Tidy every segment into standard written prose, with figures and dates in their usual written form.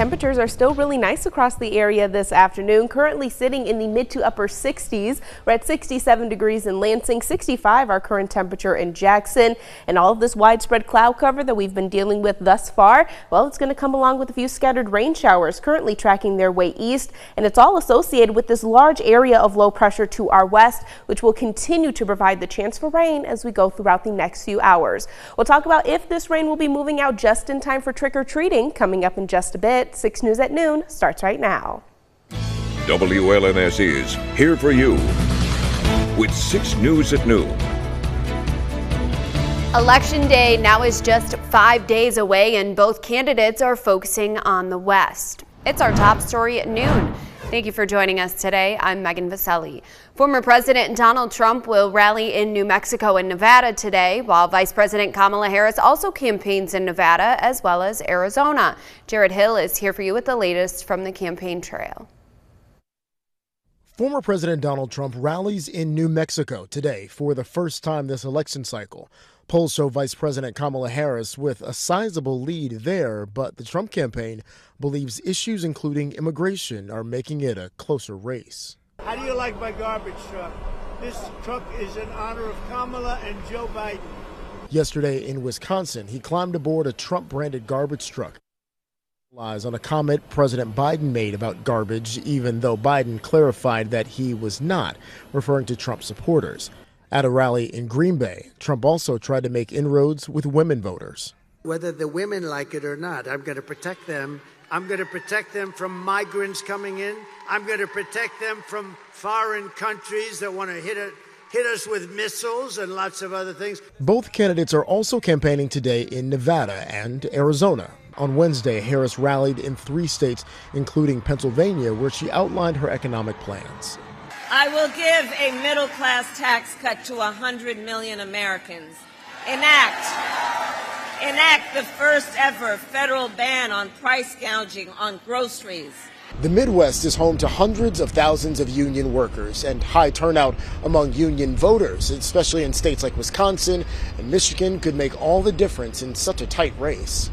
Temperatures are still really nice across the area this afternoon, currently sitting in the mid to upper 60s. We're at 67 degrees in Lansing, 65 our current temperature in Jackson, and all of this widespread cloud cover that we've been dealing with thus far, well, it's going to come along with a few scattered rain showers currently tracking their way east, and it's all associated with this large area of low pressure to our west, which will continue to provide the chance for rain as we go throughout the next few hours. We'll talk about if this rain will be moving out just in time for trick-or-treating coming up in just a bit. 6 News at Noon starts right now. WLNS is here for you with 6 News at Noon. Election Day now is just 5 days away, and both candidates are focusing on the West. It's our top story at noon. Thank you for joining us today. I'm Megan Vaselli. Former President Donald Trump will rally in New Mexico and Nevada today, while Vice President Kamala Harris also campaigns in Nevada as well as Arizona. Jared Hill is here for you with the latest from the campaign trail. Former President Donald Trump rallies in New Mexico today for the first time this election cycle. Polls show Vice President Kamala Harris with a sizable lead there, but the Trump campaign believes issues including immigration are making it a closer race. How do you like my garbage truck? This truck is in honor of Kamala and Joe Biden. Yesterday in Wisconsin, he climbed aboard a Trump-branded garbage truck. Lies on a comment President Biden made about garbage, even though Biden clarified that he was not, referring to Trump supporters. At a rally in Green Bay, Trump also tried to make inroads with women voters. Whether the women like it or not, I'm going to protect them. I'm going to protect them from migrants coming in. I'm going to protect them from foreign countries that want to hit us with missiles and lots of other things. Both candidates are also campaigning today in Nevada and Arizona. On Wednesday, Harris rallied in 3 states, including Pennsylvania, where she outlined her economic plans. I will give a middle-class tax cut to 100 million Americans. Enact the first ever federal ban on price gouging on groceries. The Midwest is home to hundreds of thousands of union workers and high turnout among union voters, especially in states like Wisconsin and Michigan, could make all the difference in such a tight race.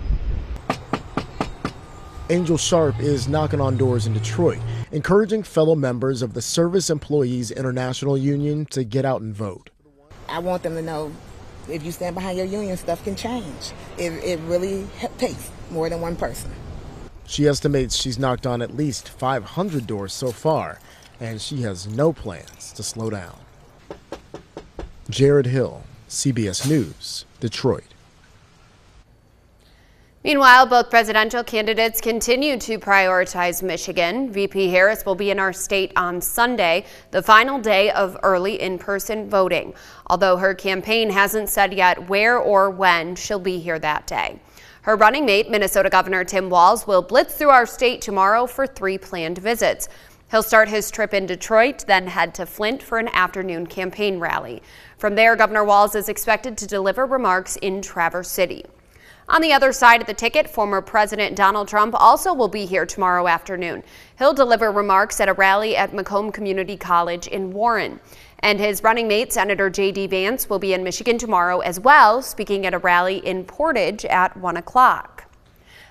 Angel Sharp is knocking on doors in Detroit, encouraging fellow members of the Service Employees International Union to get out and vote. I want them to know if you stand behind your union, stuff can change. It really takes more than one person. She estimates she's knocked on at least 500 doors so far, and she has no plans to slow down. Jared Hill, CBS News, Detroit. Meanwhile, both presidential candidates continue to prioritize Michigan. VP Harris will be in our state on Sunday, the final day of early in-person voting, although her campaign hasn't said yet where or when she'll be here that day. Her running mate, Minnesota Governor Tim Walz, will blitz through our state tomorrow for 3 planned visits. He'll start his trip in Detroit, then head to Flint for an afternoon campaign rally. From there, Governor Walz is expected to deliver remarks in Traverse City. On the other side of the ticket, former President Donald Trump also will be here tomorrow afternoon. He'll deliver remarks at a rally at Macomb Community College in Warren. And his running mate, Senator J.D. Vance, will be in Michigan tomorrow as well, speaking at a rally in Portage at 1 o'clock.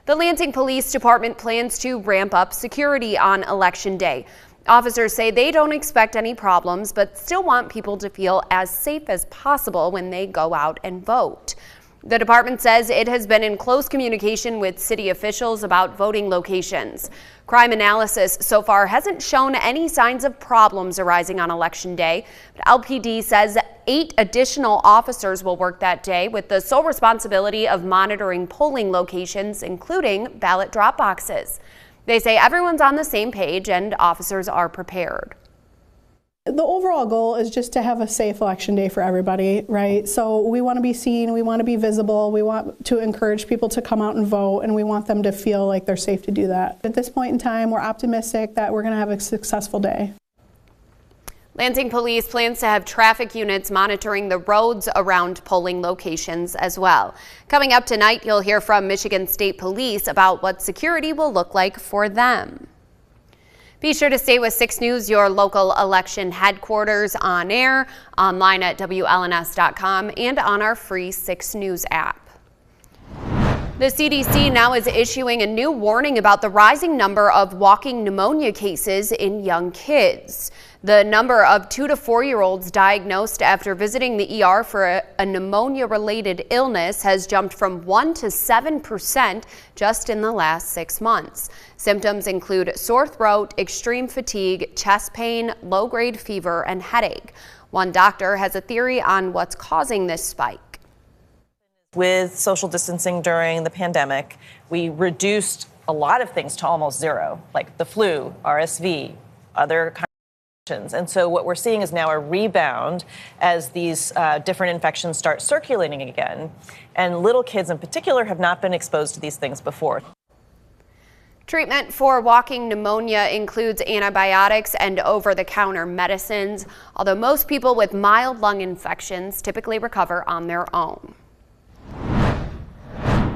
The Lansing Police Department plans to ramp up security on Election Day. Officers say they don't expect any problems, but still want people to feel as safe as possible when they go out and vote. The department says it has been in close communication with city officials about voting locations. Crime analysis so far hasn't shown any signs of problems arising on Election Day. But LPD says 8 additional officers will work that day with the sole responsibility of monitoring polling locations, including ballot drop boxes. They say everyone's on the same page and officers are prepared. The overall goal is just to have a safe election day for everybody, right? So we want to be seen, we want to be visible, we want to encourage people to come out and vote, and we want them to feel like they're safe to do that. At this point in time, we're optimistic that we're going to have a successful day. Lansing Police plans to have traffic units monitoring the roads around polling locations as well. Coming up tonight, you'll hear from Michigan State Police about what security will look like for them. Be sure to stay with 6 News, your local election headquarters, on air, online at WLNS.com, and on our free 6 News app. The CDC now is issuing a new warning about the rising number of walking pneumonia cases in young kids. The number of 2 to 4-year-olds diagnosed after visiting the ER for a pneumonia-related illness has jumped from 1% to 7% just in the last 6 months. Symptoms include sore throat, extreme fatigue, chest pain, low-grade fever, and headache. One doctor has a theory on what's causing this spike. With social distancing during the pandemic, we reduced a lot of things to almost zero, like the flu, RSV, other kinds of infections. And so what we're seeing is now a rebound as these different infections start circulating again. And little kids in particular have not been exposed to these things before. Treatment for walking pneumonia includes antibiotics and over-the-counter medicines, although most people with mild lung infections typically recover on their own.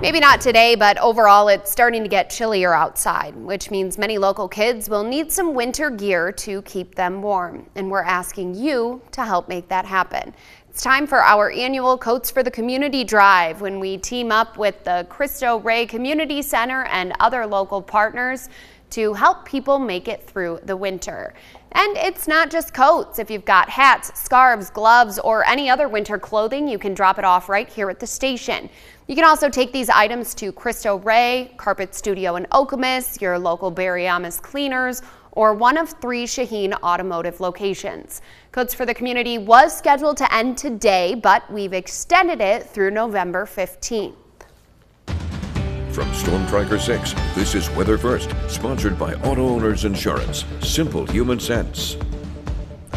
Maybe not today, but overall it's starting to get chillier outside, which means many local kids will need some winter gear to keep them warm. And we're asking you to help make that happen. It's time for our annual Coats for the Community Drive, when we team up with the Cristo Rey Community Center and other local partners to help people make it through the winter. And it's not just coats. If you've got hats, scarves, gloves, or any other winter clothing, you can drop it off right here at the station. You can also take these items to Cristo Rey, Carpet Studio in Okemos, your local Barry Amos Cleaners, or one of 3 Shaheen Automotive locations. Coats for the Community was scheduled to end today, but we've extended it through November 15th. From Storm Tracker 6, this is Weather First, sponsored by Auto Owners Insurance. Simple human sense.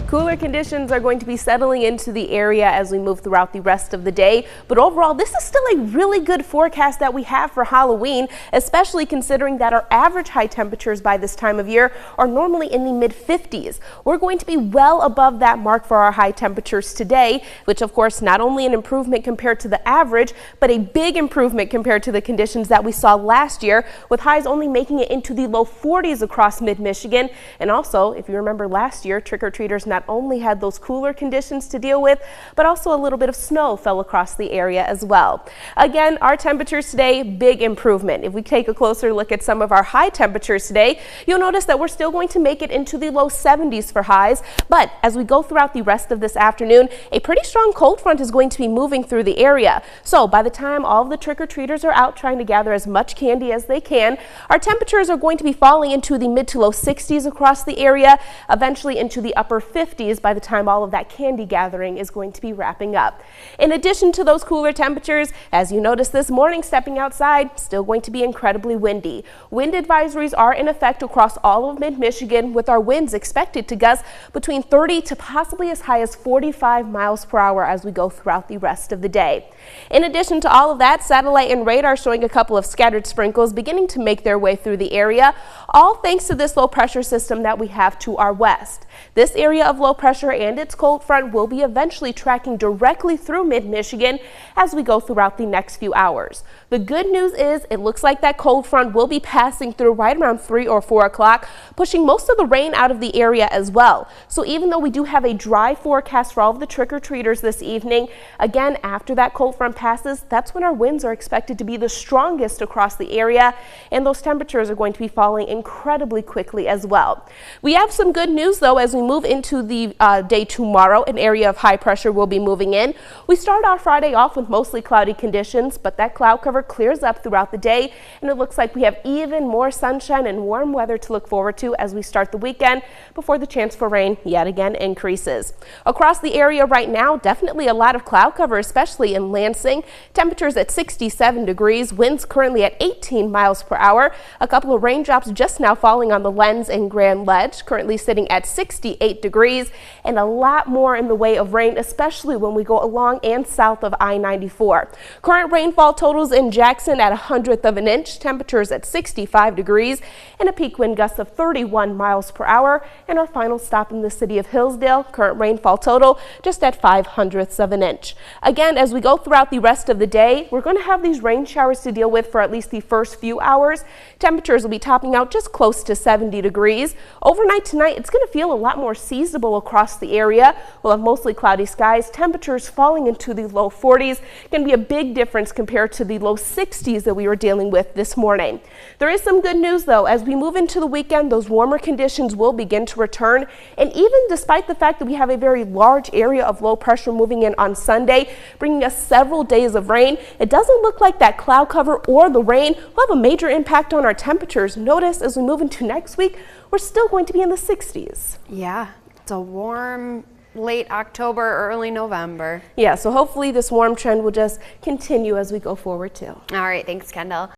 Cooler conditions are going to be settling into the area as we move throughout the rest of the day. But overall, this is still a really good forecast that we have for Halloween, especially considering that our average high temperatures by this time of year are normally in the mid-50s. We're going to be well above that mark for our high temperatures today, which of course not only an improvement compared to the average, but a big improvement compared to the conditions that we saw last year, with highs only making it into the low 40s across mid-Michigan. And also, if you remember last year, trick-or-treaters not only had those cooler conditions to deal with, but also a little bit of snow fell across the area as well. Again, our temperatures today, big improvement. If we take a closer look at some of our high temperatures today, you'll notice that we're still going to make it into the low 70s for highs. But as we go throughout the rest of this afternoon, a pretty strong cold front is going to be moving through the area. So by the time all of the trick-or-treaters are out trying to gather as much candy as they can, our temperatures are going to be falling into the mid to low 60s across the area, eventually into the upper 50s by the time all of that candy gathering is going to be wrapping up. In addition to those cooler temperatures, as you notice this morning stepping outside, still going to be incredibly windy. Wind advisories are in effect across all of mid-Michigan, with our winds expected to gust between 30 to possibly as high as 45 miles per hour as we go throughout the rest of the day. In addition to all of that, satellite and radar showing a couple of scattered sprinkles beginning to make their way through the area, all thanks to this low pressure system that we have to our west. This area of low pressure and its cold front will be eventually tracking directly through mid-Michigan as we go throughout the next few hours. The good news is it looks like that cold front will be passing through right around 3 or 4 o'clock, pushing most of the rain out of the area as well. So even though we do have a dry forecast for all of the trick-or-treaters this evening, again, after that cold front passes, that's when our winds are expected to be the strongest across the area, and those temperatures are going to be falling incredibly quickly as well. We have some good news though as we move into the day tomorrow. An area of high pressure will be moving in. We start our Friday off with mostly cloudy conditions, but that cloud cover clears up throughout the day, and it looks like we have even more sunshine and warm weather to look forward to as we start the weekend before the chance for rain yet again increases. Across the area right now, definitely a lot of cloud cover, especially in Lansing. Temperatures at 67 degrees, winds currently at 18 miles per hour. A couple of raindrops just now falling on the Lens and Grand Ledge, currently sitting at 68 degrees, and a lot more in the way of rain, especially when we go along and south of I-94. Current rainfall totals in Jackson at 1/100 of an inch, temperatures at 65 degrees, and a peak wind gust of 31 miles per hour. And our final stop in the city of Hillsdale, current rainfall total just at 5/100 of an inch. Again, as we go throughout the rest of the day, we're going to have these rain showers to deal with for at least the first few hours. Temperatures will be topping out just close to 70 degrees. Overnight tonight, it's going to feel a lot more seasonable across the area. We'll have mostly cloudy skies, temperatures falling into the low 40s. Going to be a big difference compared to the low 60s that we were dealing with this morning. There is some good news though. As we move into the weekend, those warmer conditions will begin to return. And even despite the fact that we have a very large area of low pressure moving in on Sunday, bringing us several days of rain, it doesn't look like that cloud cover or the rain will have a major impact on our temperatures. Notice as we move into next week, we're still going to be in the 60s. Yeah, it's a warm late October, early November. Yeah, so hopefully this warm trend will just continue as we go forward too. All right, thanks, Kendall.